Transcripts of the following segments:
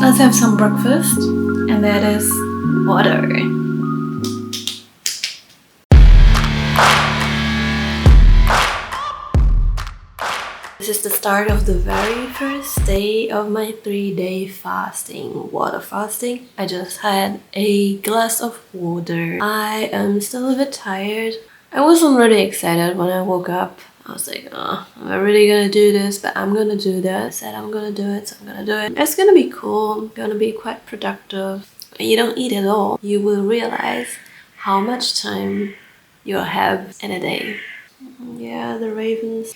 Let's have some breakfast, and that is water. This is the start of the very first day of my 3-day fasting, water fasting. I just had a glass of water. I am still a bit tired. I wasn't really excited when I woke up. I was like, oh, am I really gonna do this? But I'm gonna do that. I said I'm gonna do it, so I'm gonna do it. It's gonna be cool, gonna be quite productive. When you don't eat at all, you will realize how much time you'll have in a day. Yeah, the ravens.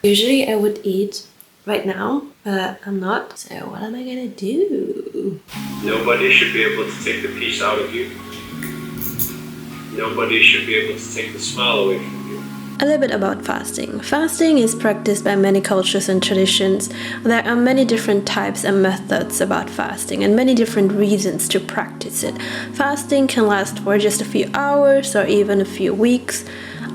Usually I would eat right now, but I'm not. So what am I gonna do? Nobody should be able to take the peace out of you. Nobody should be able to take the smile away from you. A little bit about fasting. Fasting is practiced by many cultures and traditions. There are many different types and methods about fasting and many different reasons to practice it. Fasting can last for just a few hours or even a few weeks.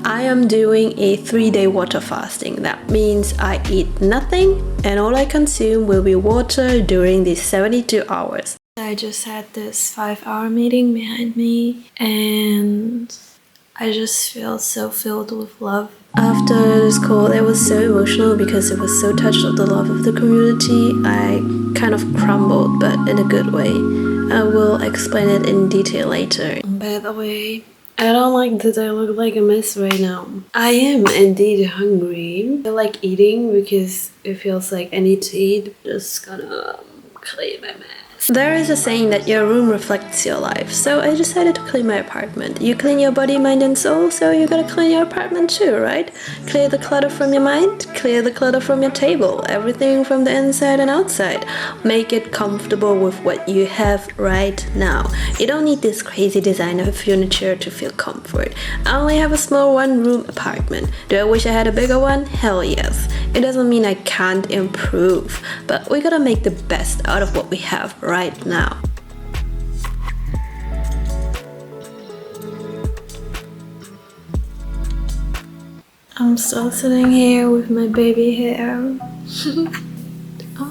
I am doing a 3-day water fasting. That means I eat nothing and all I consume will be water during these 72 hours. I just had this 5-hour meeting behind me and I just feel so filled with love. After this call, it was so emotional because it was so touched of the love of the community. I kind of crumbled, but in a good way. I will explain it in detail later. By the way, I don't like that I look like a mess right now. I am indeed hungry. I like eating because it feels like I need to eat. Just gonna clean my mess. There is a saying that your room reflects your life, so I decided to clean my apartment. You clean your body, mind and soul, so you gotta clean your apartment too, right? Clear the clutter from your mind, clear the clutter from your table, everything from the inside and outside. Make it comfortable with what you have right now. You don't need this crazy designer furniture to feel comfort. I only have a small 1-room apartment. Do I wish I had a bigger one? Hell yes. It doesn't mean I can't improve, but we gotta make the best out of what we have right now. I'm still sitting here with my baby hair. I'm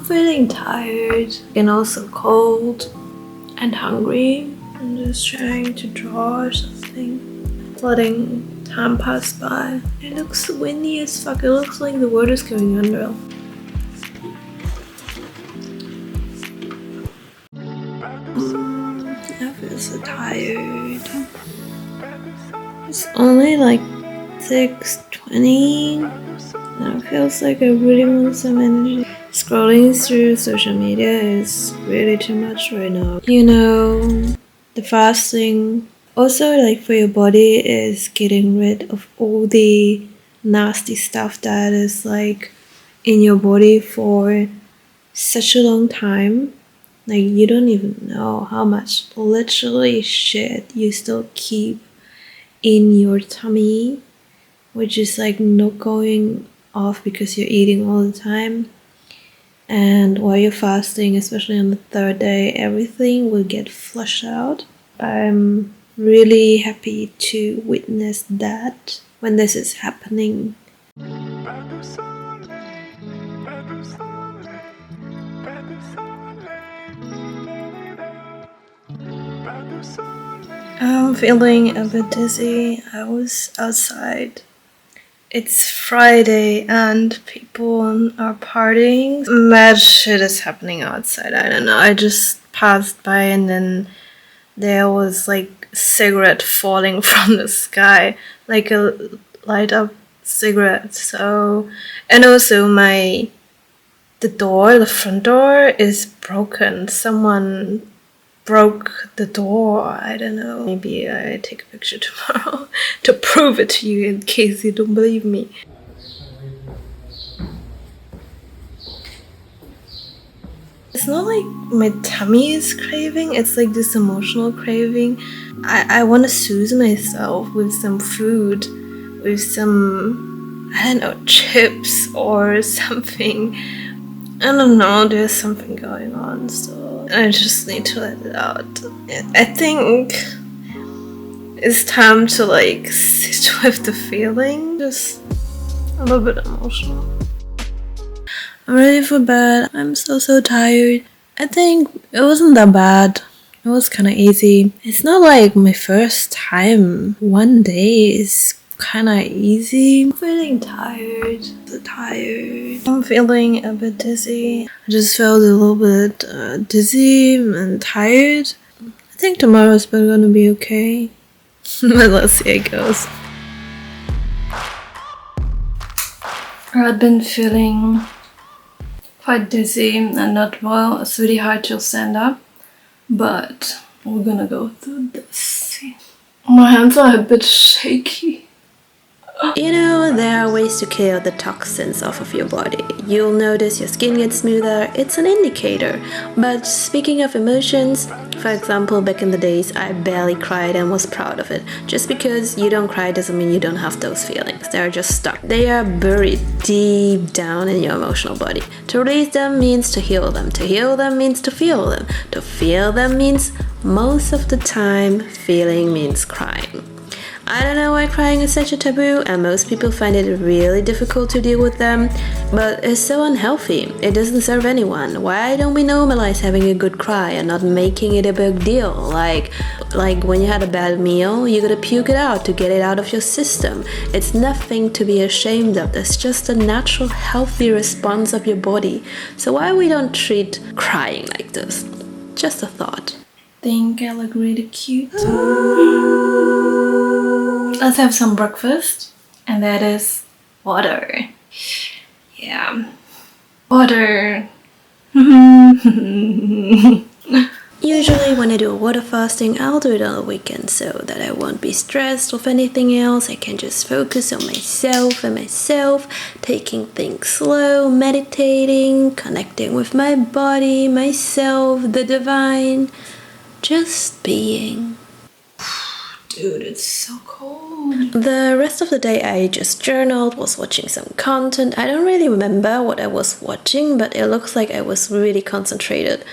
feeling tired and also cold and hungry. I'm just trying to draw or something, letting time pass by. It looks windy as fuck. It looks like the world is going under. I feel so tired. It's only like 6:20 and it feels like I really want some energy. Scrolling through social media is really too much right now. You know, the fasting also like for your body is getting rid of all the nasty stuff that is like in your body for such a long time. Like you don't even know how much literally shit you still keep in your tummy, which is like not going off because you're eating all the time. And while you're fasting, especially on the 3rd day, everything will get flushed out. I'm really happy to witness that when this is happening. I'm feeling a bit dizzy. I was outside. It's Friday and people are partying. Mad shit is happening outside. I don't know. I just passed by and then there was like a cigarette falling from the sky, like a light up cigarette. So, and also the front door is broken. Someone broke the door. I don't know. Maybe I take a picture tomorrow to prove it to you in case you don't believe me. It's not like my tummy is craving, it's like this emotional craving. I want to soothe myself with some food, with some, I don't know, chips or something. I don't know, there's something going on, so I just need to let it out. I think it's time to like sit with the feeling, just a little bit emotional. I'm ready for bed. I'm so tired. I think it wasn't that bad. It was kind of easy. It's not like my first time. One day is kind of easy. I'm feeling tired. I'm feeling a bit dizzy. I just felt a little bit dizzy and tired. I think tomorrow's gonna be okay. But let's see how it goes. I've been feeling quite dizzy and not well. It's really hard to stand up, but we're gonna go through this. My hands are a bit shaky. You know, there are ways to clear the toxins off of your body. You'll notice your skin gets smoother, it's an indicator. But speaking of emotions, for example, back in the days, I barely cried and was proud of it. Just because you don't cry doesn't mean you don't have those feelings. They're just stuck. They are buried deep down in your emotional body. To release them means to heal them. To heal them means to feel them. To feel them means, most of the time, feeling means crying. I don't know why crying is such a taboo, and most people find it really difficult to deal with them, but it's so unhealthy. It doesn't serve anyone. Why don't we normalize having a good cry and not making it a big deal? Like when you had a bad meal, you gotta puke it out to get it out of your system. It's nothing to be ashamed of. That's just a natural, healthy response of your body. So why we don't treat crying like this? Just a thought. Think I look really cute. Let's have some breakfast, and that is water. Yeah, water. Usually when I do a water fasting, I'll do it on the weekend so that I won't be stressed with anything else. I can just focus on myself, taking things slow, meditating, connecting with my body, myself, the divine, just being. Dude, it's so cold. The rest of the day I just journaled, was watching some content. I don't really remember what I was watching, but it looks like I was really concentrated.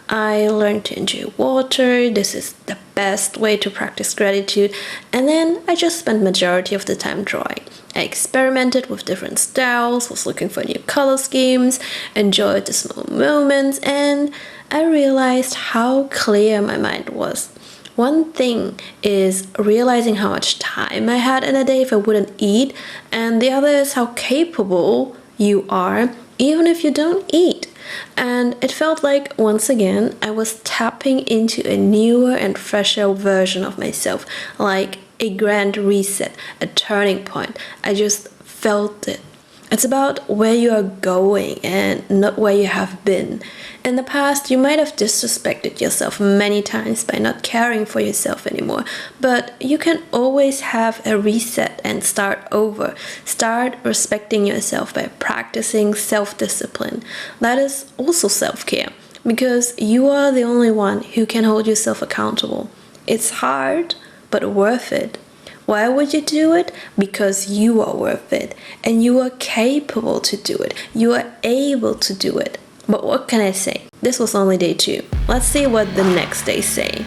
I learned to enjoy water. This is the best way to practice gratitude. And then I just spent majority of the time drawing. I experimented with different styles, was looking for new color schemes, enjoyed the small moments, and I realized how clear my mind was. One thing is realizing how much time I had in a day if I wouldn't eat, and the other is how capable you are even if you don't eat. And it felt like, once again, I was tapping into a newer and fresher version of myself, like a grand reset, a turning point. I just felt it. It's about where you are going and not where you have been. In the past, you might have disrespected yourself many times by not caring for yourself anymore, but you can always have a reset and start over. Start respecting yourself by practicing self-discipline. That is also self-care, because you are the only one who can hold yourself accountable. It's hard, but worth it. Why would you do it? Because you are worth it, and you are capable to do it. You are able to do it. But what can I say? This was only day 2. Let's see what the next days say.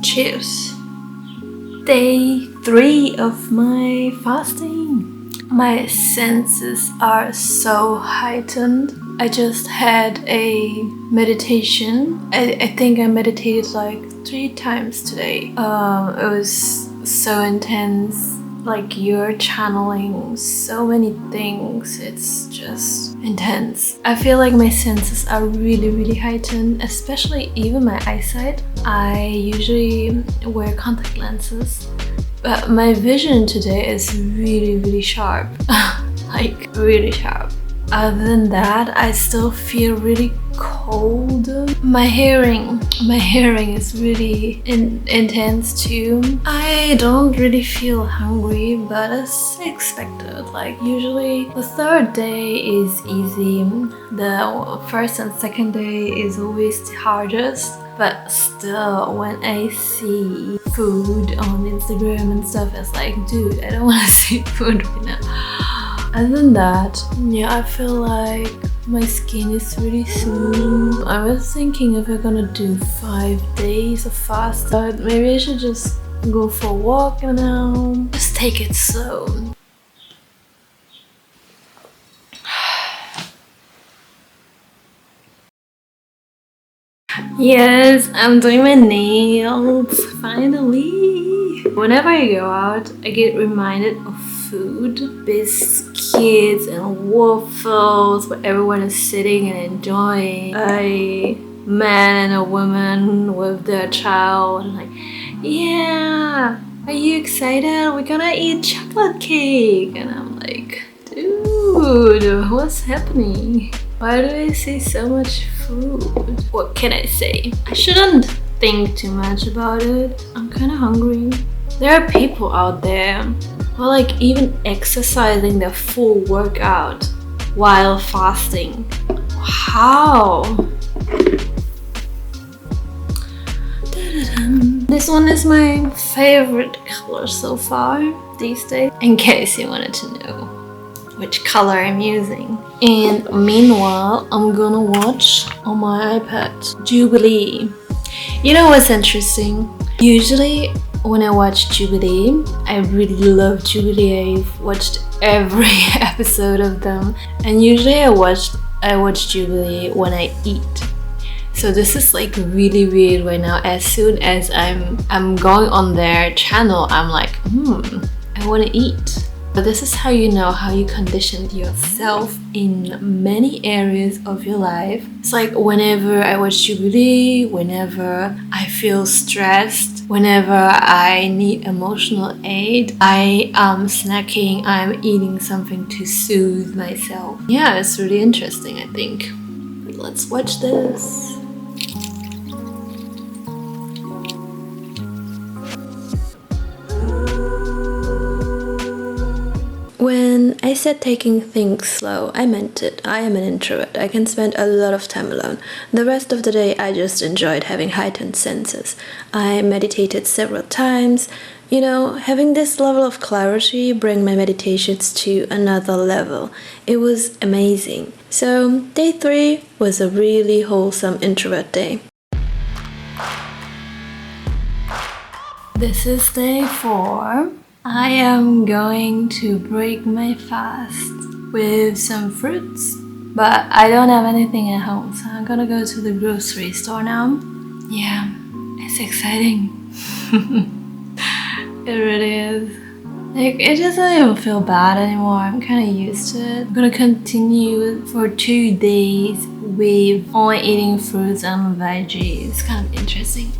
Cheers. Day 3 of my fasting. My senses are so heightened. I just had a meditation. I think I meditated like 3 times today. It was so intense. Like, you're channeling so many things. It's just intense. I feel like my senses are really, really heightened, especially even my eyesight. I usually wear contact lenses, but my vision today is really, really sharp. Like, really sharp. Other than that, I still feel really cold. My hearing is really intense too. I don't really feel hungry, but as expected. Like, usually the 3rd day is easy. The 1st and 2nd day is always the hardest. But still, when I see food on Instagram and stuff, it's like, dude, I don't want to see food right now. Other than that, yeah, I feel like my skin is really smooth. I was thinking if we're gonna do 5 days of fast, but maybe I should just go for a walk now. Just take it slow. Yes, I'm doing my nails, finally. Whenever I go out, I get reminded of food, biscuits and waffles, where everyone is sitting and enjoying. A man and a woman with their child, and like, yeah, are you excited? We're gonna eat chocolate cake. And I'm like, dude, what's happening? Why do I see so much food? What can I say? I shouldn't think too much about it. I'm kind of hungry. There are people out there who are like even exercising their full workout while fasting. How? This one is my favorite color so far these days, in case you wanted to know which color I'm using. And meanwhile, I'm gonna watch on my iPad Jubilee. You know what's interesting? Usually when I watch Jubilee, I really love Jubilee. I've watched every episode of them, and usually I watch Jubilee when I eat. So this is like really weird right now. As soon as I'm going on their channel, I'm like, I want to eat. But this is how you know how you conditioned yourself in many areas of your life. It's like whenever I watch Jubilee, whenever I feel stressed, whenever I need emotional aid, I am snacking, I'm eating something to soothe myself. Yeah, it's really interesting, I think. Let's watch this. When I said taking things slow, I meant it. I am an introvert. I can spend a lot of time alone. The rest of the day, I just enjoyed having heightened senses. I meditated several times. You know, having this level of clarity bring my meditations to another level. It was amazing. So, day 3 was a really wholesome introvert day. This is day 4. I am going to break my fast with some fruits, but I don't have anything at home, so I'm gonna go to the grocery store now. Yeah, it's exciting. It really is. Like, it doesn't even feel bad anymore. I'm kind of used to it. I'm gonna continue for 2 days with only eating fruits and veggies. It's kind of interesting.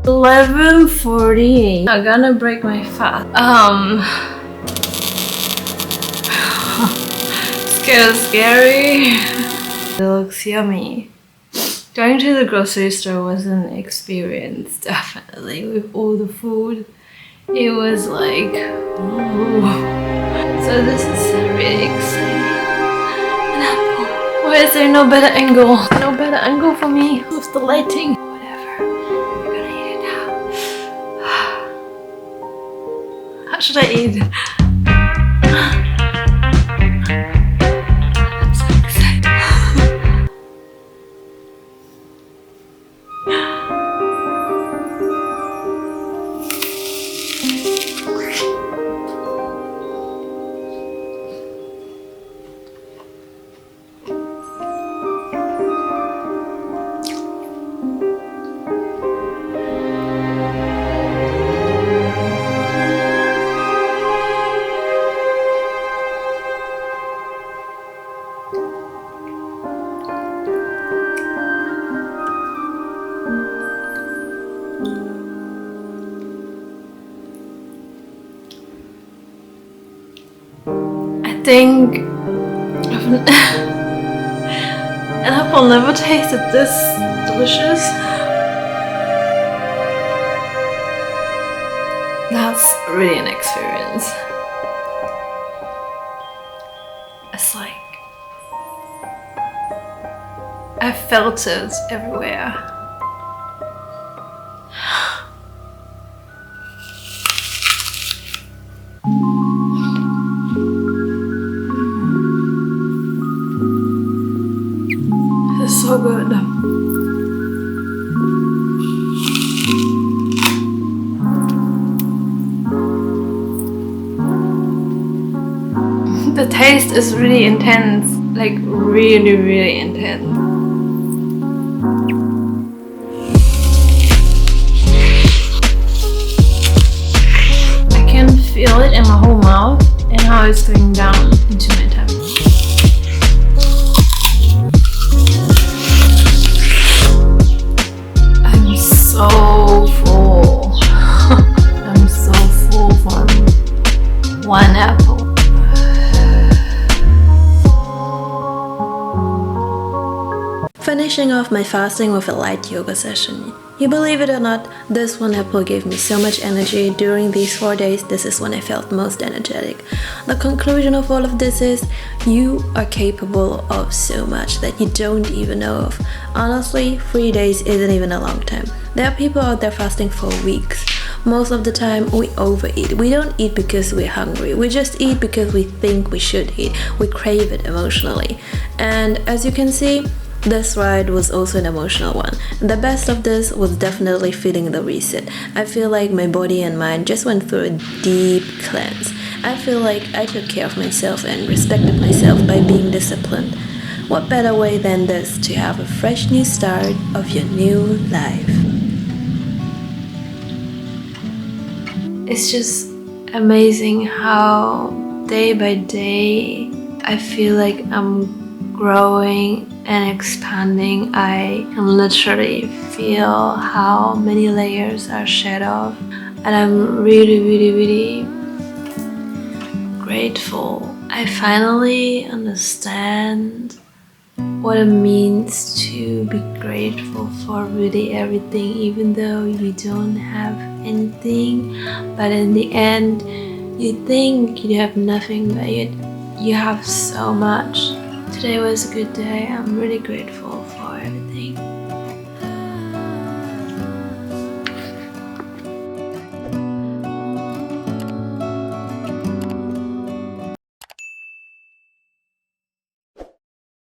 11:48. I'm gonna break my fast. Scary. It looks yummy. Going to the grocery store was an experience, definitely, with all the food. It was like, ooh. So this is really exciting. An apple. Why is there no better angle? No better angle for me with the lighting. How should I eat? I'm so excited. I think an apple never tasted this delicious. That's really an experience. It's like I felt it everywhere. It's so good. The taste is really intense, like really intense. I can feel it in my whole mouth and how it's going down into my tummy. I'm so full. I'm so full from one apple. Finishing off my fasting with a light yoga session. You believe it or not, this one apple gave me so much energy. During these 4 days, this is when I felt most energetic. The conclusion of all of this is, you are capable of so much that you don't even know of. Honestly, 3 days isn't even a long time. There are people out there fasting for weeks. Most of the time, we overeat. We don't eat because we're hungry. We just eat because we think we should eat. We crave it emotionally. And as you can see, this ride was also an emotional one. The best of this was definitely feeling the reset. I feel like my body and mind just went through a deep cleanse. I feel like I took care of myself and respected myself by being disciplined. What better way than this to have a fresh new start of your new life? It's just amazing how day by day I feel like I'm growing and expanding. I can literally feel how many layers are shed off, and I'm really grateful. I finally understand what it means to be grateful for really everything, even though you don't have anything, but in the end you think you have nothing, but you have so much. Today was a good day. I'm really grateful.